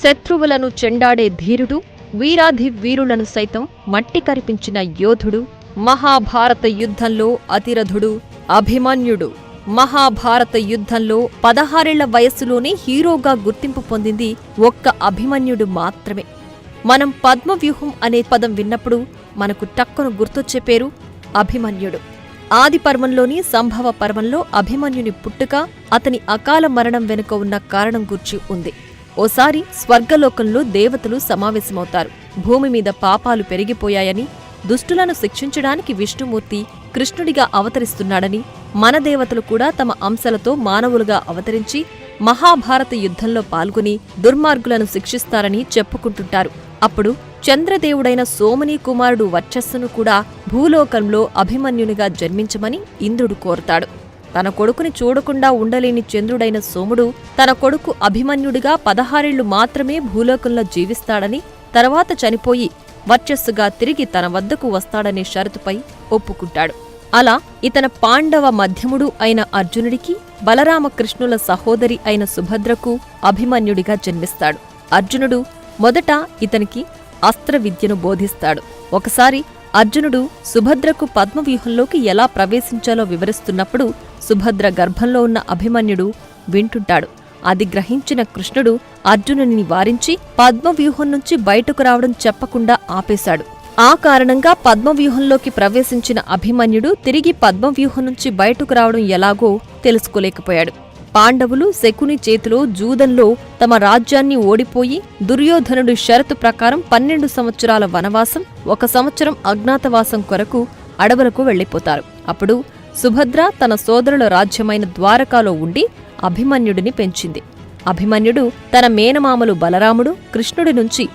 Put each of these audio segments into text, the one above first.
శత్రువులను చెండాడే ధీరుడు, వీరాధి వీరులను సైతం మట్టి కరిపించిన యోధుడు, మహాభారత యుద్ధంలో అతిరథుడు అభిమన్యుడు. మహాభారత యుద్ధంలో 16 వయస్సులోనే హీరోగా గుర్తింపు పొందింది ఒక్క అభిమన్యుడు మాత్రమే. మనం పద్మవ్యూహం అనే పదం విన్నప్పుడు మనకు టక్కున గుర్తొచ్చే పేరు అభిమన్యుడు. ఆది పర్వంలోని సంభవ పర్వంలో అభిమన్యుని పుట్టుక, అతని అకాల మరణం వెనుక ఉన్న కారణం గూర్చి ఉంది. ఓసారి స్వర్గలోకంలో దేవతలు సమావేశమవుతారు. భూమి మీద పాపాలు పెరిగిపోయాయని, దుష్టులను శిక్షించడానికి విష్ణుమూర్తి కృష్ణుడిగా అవతరిస్తున్నాడని, మన దేవతలు కూడా తమ అంశలతో మానవులుగా అవతరించి మహాభారత యుద్ధంలో పాల్గొని దుర్మార్గులను శిక్షిస్తారని చెప్పుకుంటుంటారు. అప్పుడు చంద్రదేవుడైన సోముని కుమారుడు వర్చస్సును కూడా భూలోకంలో అభిమన్యునిగా జన్మించమని ఇంద్రుడు కోరుతాడు. తన కొడుకుని చూడకుండా ఉండలేని చంద్రుడైన సోముడు తన కొడుకు అభిమన్యుడిగా 16 మాత్రమే భూలోకంలో జీవిస్తాడని, తర్వాత చనిపోయి వర్చస్సుగా తిరిగి తన వద్దకు వస్తాడనే షరతుపై ఒప్పుకుంటాడు. అలా ఇతన పాండవ మధ్యముడు అయిన అర్జునుడికి, బలరామకృష్ణుల సహోదరి అయిన సుభద్రకు అభిమన్యుడిగా జన్మిస్తాడు. అర్జునుడు మొదట ఇతనికి అస్త్ర విద్యను బోధిస్తాడు. ఒకసారి అర్జునుడు సుభద్రకు పద్మవ్యూహంలోకి ఎలా ప్రవేశించాలో వివరిస్తున్నప్పుడు సుభద్ర గర్భంలో ఉన్న అభిమన్యుడు వింటుంటాడు. అది గ్రహించిన కృష్ణుడు అర్జునుని వారించి పద్మవ్యూహం నుంచి బయటకు రావడం చెప్పకుండా ఆపేశాడు. ఆ కారణంగా పద్మవ్యూహంలోకి ప్రవేశించిన అభిమన్యుడు తిరిగి పద్మవ్యూహం నుంచి బయటకు రావడం ఎలాగో తెలుసుకోలేకపోయాడు. పాండవులు శకుని చేతిలో జూదంలో తమ రాజ్యాన్ని ఓడిపోయి దుర్యోధనుడి షరతు ప్రకారం 12 సంవత్సరాల వనవాసం, 1 సంవత్సరం అజ్ఞాతవాసం కొరకు అడవులకు వెళ్లిపోతారు. అప్పుడు సుభద్ర తన సోదరుల రాజ్యమైన ద్వారకాలో ఉండి అభిమన్యుడిని పెంచింది. అభిమన్యుడు తన మేనమామలు బలరాముడు, కృష్ణుడి నుంచి,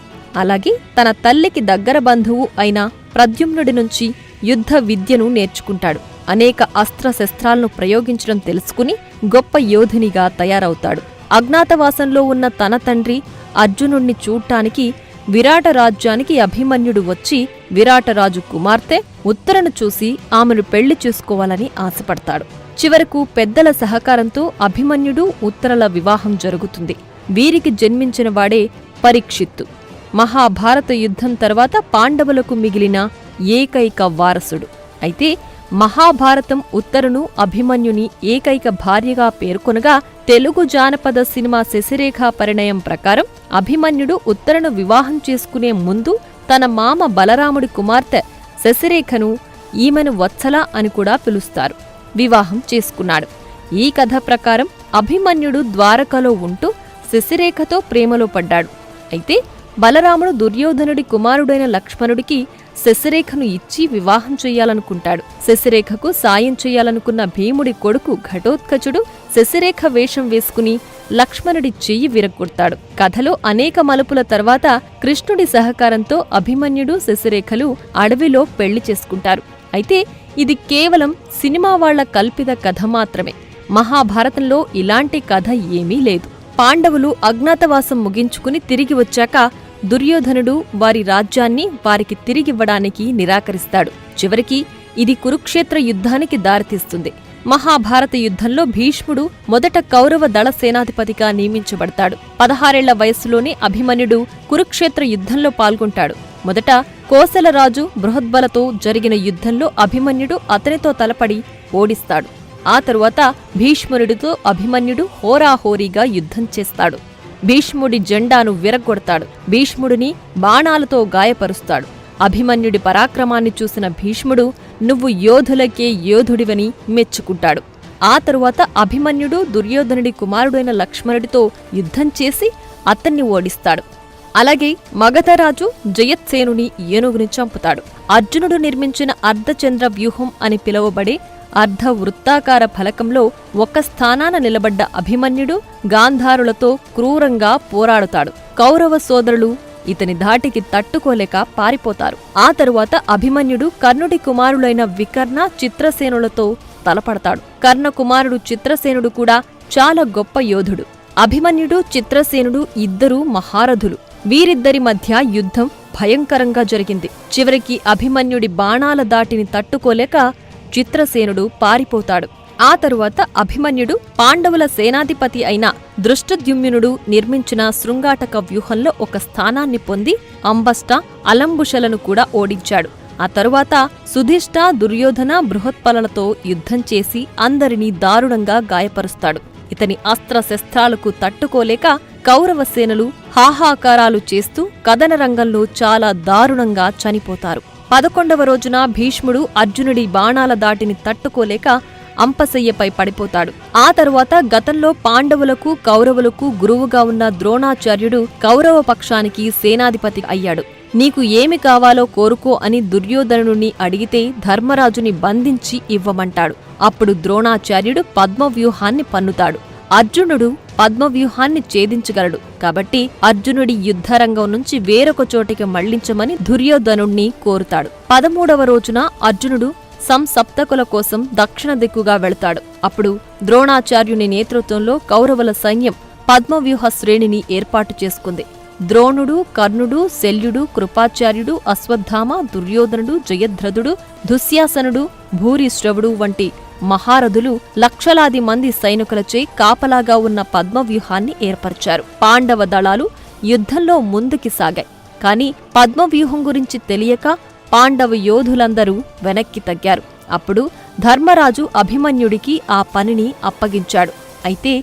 అలాగే తన తల్లికి దగ్గర బంధువు అయిన ప్రద్యుమ్నుడి నుంచి యుద్ధ విద్యను నేర్చుకుంటాడు. అనేక అస్త్రశస్త్రాలను ప్రయోగించడం తెలుసుకుని గొప్ప యోధునిగా తయారవుతాడు. అజ్ఞాతవాసంలో ఉన్న తన తండ్రి అర్జునుణ్ణి చూడ్డానికి విరాట రాజ్యానికి అభిమన్యుడు వచ్చి విరాటరాజు కుమార్తె ఉత్తరను చూసి ఆమెను పెళ్లి చేసుకోవాలని ఆశపడతాడు. చివరకు పెద్దల సహకారంతో అభిమన్యుడు ఉత్తరల వివాహం జరుగుతుంది. వీరికి జన్మించిన వాడే పరీక్షిత్తు. మహాభారత యుద్ధం తర్వాత పాండవులకు మిగిలిన ఏకైక వారసుడు. అయితే మహాభారతం ఉత్తరును అభిమన్యుని ఏకైక భార్యగా పేర్కొనగా, తెలుగు జానపద సినిమా శశిరేఖ పరిణయం ప్రకారం అభిమన్యుడు ఉత్తరను వివాహం చేసుకునే ముందు తన మామ బలరాముడి కుమార్తె శశిరేఖను ఈమెను వత్సల అని కూడా పిలుస్తారు, వివాహం చేసుకున్నాడు. ఈ కథ ప్రకారం అభిమన్యుడు ద్వారకలో ఉంటూ శశిరేఖతో ప్రేమలో పడ్డాడు. అయితే బలరాముడు దుర్యోధనుడి కుమారుడైన లక్ష్మణుడికి శశిరేఖను ఇచ్చి వివాహం చెయ్యాలనుకుంటాడు. శశిరేఖకు సాయం చెయ్యాలనుకున్న భీముడి కొడుకు ఘటోత్కచుడు శశిరేఖ వేషం వేసుకుని లక్ష్మణుడి చెయ్యి విరగ్గొడతాడు. కథలో అనేక మలుపుల తర్వాత కృష్ణుడి సహకారంతో అభిమన్యుడు శశిరేఖలు అడవిలో పెళ్లి చేసుకుంటారు. అయితే ఇది కేవలం సినిమా వాళ్ల కల్పిత కథ మాత్రమే. మహాభారతంలో ఇలాంటి కథ ఏమీ లేదు. పాండవులు అజ్ఞాతవాసం ముగించుకుని తిరిగి వచ్చాక దుర్యోధనుడు వారి రాజ్యాన్ని వారికి తిరిగివ్వడానికి నిరాకరిస్తాడు. చివరికి ఇది కురుక్షేత్ర యుద్ధానికి దారితీస్తుంది. మహాభారత యుద్ధంలో భీష్ముడు మొదట కౌరవ దళ సేనాధిపతిగా నియమించబడతాడు. 16 వయస్సులోనే అభిమన్యుడు కురుక్షేత్ర యుద్ధంలో పాల్గొంటాడు. మొదట కోసలరాజు బృహద్బలతో జరిగిన యుద్ధంలో అభిమన్యుడు అతనితో తలపడి ఓడిస్తాడు. ఆ తరువాత భీష్ముడితో అభిమన్యుడు హోరాహోరీగా యుద్ధం చేస్తాడు. భీష్ముడి జెండాను విరగ్గొడతాడు. భీష్ముడిని బాణాలతో గాయపరుస్తాడు. అభిమన్యుడి పరాక్రమాన్ని చూసిన భీష్ముడు నువ్వు యోధులకే యోధుడివని మెచ్చుకుంటాడు. ఆ తరువాత అభిమన్యుడు దుర్యోధనుడి కుమారుడైన లక్ష్మణుడితో యుద్ధం చేసి అతన్ని ఓడిస్తాడు. అలాగే మగధరాజు జయత్సేనుని ఏనుగుని చంపుతాడు. అర్జునుడు నిర్మించిన అర్ధచంద్ర వ్యూహం అని పిలువబడే అర్ధ వృత్తాకార ఫలకంలో ఒక స్థానాన నిలబడ్డ అభిమన్యుడు గాంధారులతో క్రూరంగా పోరాడుతాడు. కౌరవ సోదరులు ఇతని ధాటికి తట్టుకోలేక పారిపోతారు. ఆ తరువాత అభిమన్యుడు కర్ణుడి కుమారులైన వికర్ణ, చిత్రసేనులతో తలపడతాడు. కర్ణ కుమారుడు చిత్రసేనుడు కూడా చాలా గొప్ప యోధుడు. అభిమన్యుడు, చిత్రసేనుడు ఇద్దరూ మహారథులు. వీరిద్దరి మధ్య యుద్ధం భయంకరంగా జరిగింది. చివరికి అభిమన్యుడి బాణాల దాటిని తట్టుకోలేక చిత్రసేనుడు పారిపోతాడు. ఆ తరువాత అభిమన్యుడు పాండవుల సేనాధిపతి అయిన దృష్టద్యుమ్నుడు నిర్మించిన శృంగాటక వ్యూహంలో ఒక స్థానాన్ని పొంది అంబష్ట, అలంబుషలను కూడా ఓడించాడు. ఆ తరువాత సుధిష్ట, దుర్యోధన, బృహత్పలలతో యుద్ధం చేసి అందరినీ దారుణంగా గాయపరుస్తాడు. ఇతని అస్త్రశస్త్రాలకు తట్టుకోలేక కౌరవసేనలు హాహాకారాలు చేస్తూ కదన రంగంలో చాలా దారుణంగా చనిపోతారు. 11వ రోజున భీష్ముడు అర్జునుడి బాణాల దాటిని తట్టుకోలేక అంపశయ్యపై పడిపోతాడు. ఆ తరువాత గతంలో పాండవులకు, కౌరవులకు గురువుగా ఉన్న ద్రోణాచార్యుడు కౌరవ పక్షానికి సేనాధిపతి అయ్యాడు. నీకు ఏమి కావాలో కోరుకో అని దుర్యోధనుని అడిగితే ధర్మరాజుని బంధించి ఇవ్వమంటాడు. అప్పుడు ద్రోణాచార్యుడు పద్మవ్యూహాన్ని పన్నుతాడు. అర్జునుడు పద్మవ్యూహాన్ని ఛేదించగలడు కాబట్టి అర్జునుడి యుద్ధరంగం నుంచి వేరొక చోటికి మళ్లించమని దుర్యోధనుణ్ణి కోరుతాడు. 13వ రోజున అర్జునుడు సంసప్తకుల కోసం దక్షిణ దిక్కుగా వెళతాడు. అప్పుడు ద్రోణాచార్యుని నేతృత్వంలో కౌరవుల సైన్యం పద్మవ్యూహ శ్రేణిని ఏర్పాటు చేసుకుంది. ద్రోణుడు, కర్ణుడు, శల్యుడు, కృపాచార్యుడు, అశ్వత్థామ, దుర్యోధనుడు, జయద్రథుడు, దుశ్శాసనుడు, భూరిశ్రవుడు వంటి మహారథులు లక్షలాది మంది సైనికులచే కాపలాగా ఉన్న పద్మవ్యూహాన్ని ఏర్పరిచారు. పాండవ దళాలు యుద్ధంలో ముందుకి సాగాయి. కాని పద్మవ్యూహం గురించి తెలియక పాండవ యోధులందరూ వెనక్కి తగ్గారు. అప్పుడు ధర్మరాజు అభిమన్యుడికి ఆ పనిని అప్పగించాడు. అయితే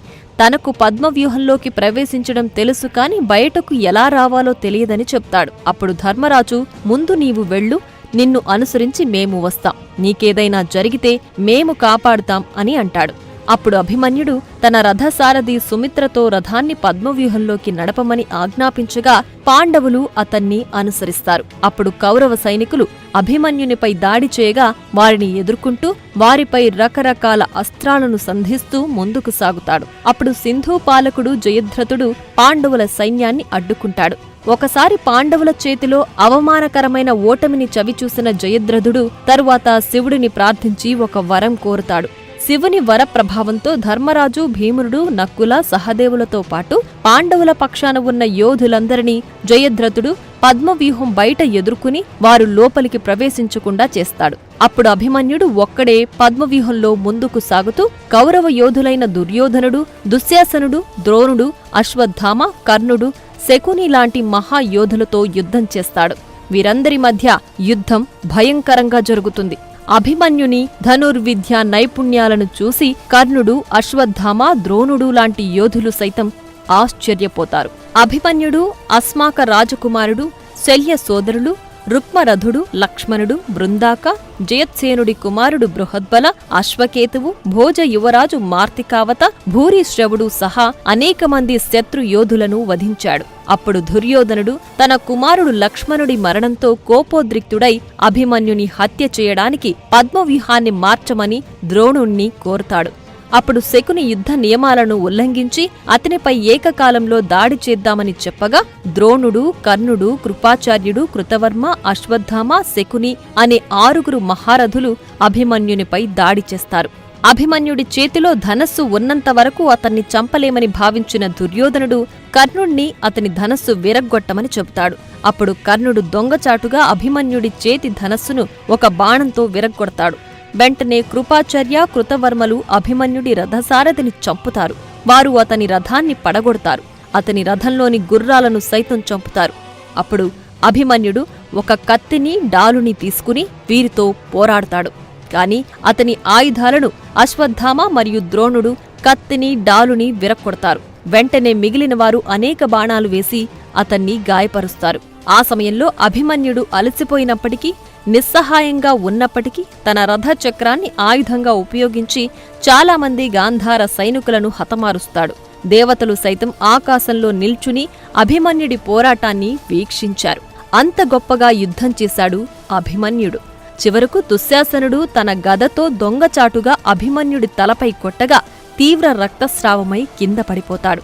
తనకు పద్మవ్యూహంలోకి ప్రవేశించడం తెలుసు కాని బయటకు ఎలా రావాలో తెలియదని చెప్తాడు. అప్పుడు ధర్మరాజు, ముందు నీవు వెళ్ళు, నిన్ను అనుసరించి మేము వస్తాం, నీకేదైనా జరిగితే మేము కాపాడుతాం అని అంటాడు. అప్పుడు అభిమన్యుడు తన రథసారథి సుమిత్రతో రథాన్ని పద్మవ్యూహంలోకి నడపమని ఆజ్ఞాపించగా పాండవులు అతన్ని అనుసరిస్తారు. అప్పుడు కౌరవ సైనికులు అభిమన్యునిపై దాడి చేయగా వారిని ఎదుర్కొంటూ వారిపై రకరకాల అస్త్రాలను సంధిస్తూ ముందుకు సాగుతాడు. అప్పుడు సింధు పాలకుడు జయద్రథుడు పాండవుల సైన్యాన్ని అడ్డుకుంటాడు. ఒకసారి పాండవుల చేతిలో అవమానకరమైన ఓటమిని చవిచూసిన జయద్రథుడు తరువాత శివుడిని ప్రార్థించి ఒక వరం కోరుతాడు. శివుని వర ప్రభావంతో ధర్మరాజు, భీముడు, నకుల, సహదేవులతో పాటు పాండవుల పక్షాన ఉన్న యోధులందరినీ జయద్రథుడు పద్మవ్యూహం బయట ఎదుర్కొని వారు లోపలికి ప్రవేశించకుండా చేస్తాడు. అప్పుడు అభిమన్యుడు ఒక్కడే పద్మవ్యూహంలో ముందుకు సాగుతూ కౌరవ యోధులైన దుర్యోధనుడు, దుశ్శాసనుడు, ద్రోణుడు, అశ్వత్థామ, కర్ణుడు, శకుని లాంటి మహాయోధులతో యుద్ధం చేస్తాడు. వీరందరి మధ్య యుద్ధం భయంకరంగా జరుగుతుంది. అభిమన్యుని ధనుర్విద్య నైపుణ్యాలను చూసి కర్ణుడు, అశ్వత్థామ, ద్రోణుడు లాంటి యోధులు సైతం ఆశ్చర్యపోతారు. అభిమన్యుడు అస్మాక రాజకుమారుడు, శల్య సోదరులు రుక్మరథుడు, లక్ష్మణుడు, బృందాక, జయత్సేనుడి కుమారుడు బృహద్బల, అశ్వకేతువు, భోజ యువరాజు మార్తికావత, భూరిశ్రవుడు సహా అనేక మంది శత్రు యోధులను వధించాడు. అప్పుడు దుర్యోధనుడు తన కుమారుడు లక్ష్మణుడి మరణంతో కోపోద్రిక్తుడై అభిమన్యుని హత్య చేయడానికి పద్మవ్యూహాన్ని మార్చమని ద్రోణుణ్ణి కోరతాడు. అప్పుడు శకుని యుద్ధ నియమాలను ఉల్లంఘించి అతనిపై ఏకకాలంలో దాడి చేద్దామని చెప్పగా ద్రోణుడు, కర్ణుడు, కృపాచార్యుడు, కృతవర్మ, అశ్వత్థామ, శకుని అనే 6 మహారథులు అభిమన్యునిపై దాడి చేస్తారు. అభిమన్యుడి చేతిలో ధనస్సు ఉన్నంత వరకు అతన్ని చంపలేమని భావించిన దుర్యోధనుడు కర్ణుణ్ణి అతని ధనస్సు విరగ్గొట్టమని చెబుతాడు. అప్పుడు కర్ణుడు దొంగచాటుగా అభిమన్యుడి చేతి ధనస్సును ఒక బాణంతో విరగ్గొడతాడు. వెంటనే కృపాచార్య, కృతవర్మలు అభిమన్యుడి రథసారథిని చంపుతారు. వారు అతని రథాన్ని పడగొడతారు. అతని రథంలోని గుర్రాలను సైతం చంపుతారు. అప్పుడు అభిమన్యుడు ఒక కత్తిని, డాలుని తీసుకుని వీరితో పోరాడతాడు. కాని అతని ఆయుధాలను అశ్వత్థామ మరియు ద్రోణుడు కత్తిని, డాలుని విరక్కొడతారు. వెంటనే మిగిలిన వారు అనేక బాణాలు వేసి అతన్ని గాయపరుస్తారు. ఆ సమయంలో అభిమన్యుడు అలసిపోయినప్పటికీ, నిస్సహాయంగా ఉన్నప్పటికీ తన రథచక్రాన్ని ఆయుధంగా ఉపయోగించి చాలామంది గాంధార సైనికులను హతమారుస్తాడు. దేవతలు సైతం ఆకాశంలో నిల్చుని అభిమన్యుడి పోరాటాన్ని వీక్షించారు. అంత గొప్పగా యుద్ధం చేశాడు అభిమన్యుడు. చివరకు దుశ్శాసనుడు తన గదతో దొంగచాటుగా అభిమన్యుడి తలపై కొట్టగా తీవ్ర రక్తస్రావమై కింద పడిపోతాడు.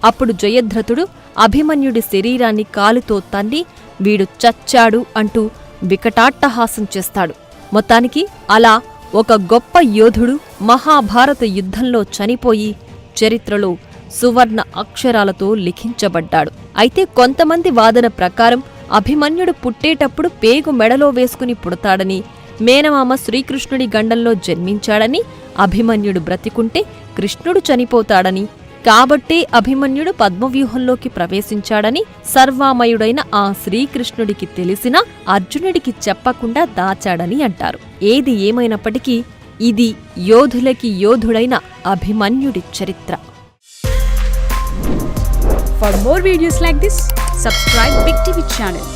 అప్పుడు జయద్రథుడు అభిమన్యుడి శరీరాన్ని కాలుతో తన్ని వీడు చచ్చాడు అంటూ వికటాట్టహాసం చేస్తాడు. మొత్తానికి అలా ఒక గొప్ప యోధుడు మహాభారత యుద్ధంలో చనిపోయి చరిత్రలో సువర్ణ అక్షరాలతో లిఖించబడ్డాడు. అయితే కొంతమంది వాదన ప్రకారం అభిమన్యుడు పుట్టేటప్పుడు పేగు మెడలో వేసుకుని పుడతాడని, మేనమామ శ్రీకృష్ణుడి గండంలో జన్మించాడని, అభిమన్యుడు బ్రతికుంటే కృష్ణుడు చనిపోతాడని, కాబట్టే అభిమన్యుడు పద్మవ్యూహంలోకి ప్రవేశించాడని సర్వామయుడైన ఆ శ్రీకృష్ణుడికి తెలిసినా అర్జునుడికి చెప్పకుండా దాచాడని అంటారు. ఏది ఏమైనప్పటికీ ఇది యోధులకి యోధుడైన అభిమన్యుడి చరిత్ర. For more videos like this, subscribe Big TV channel.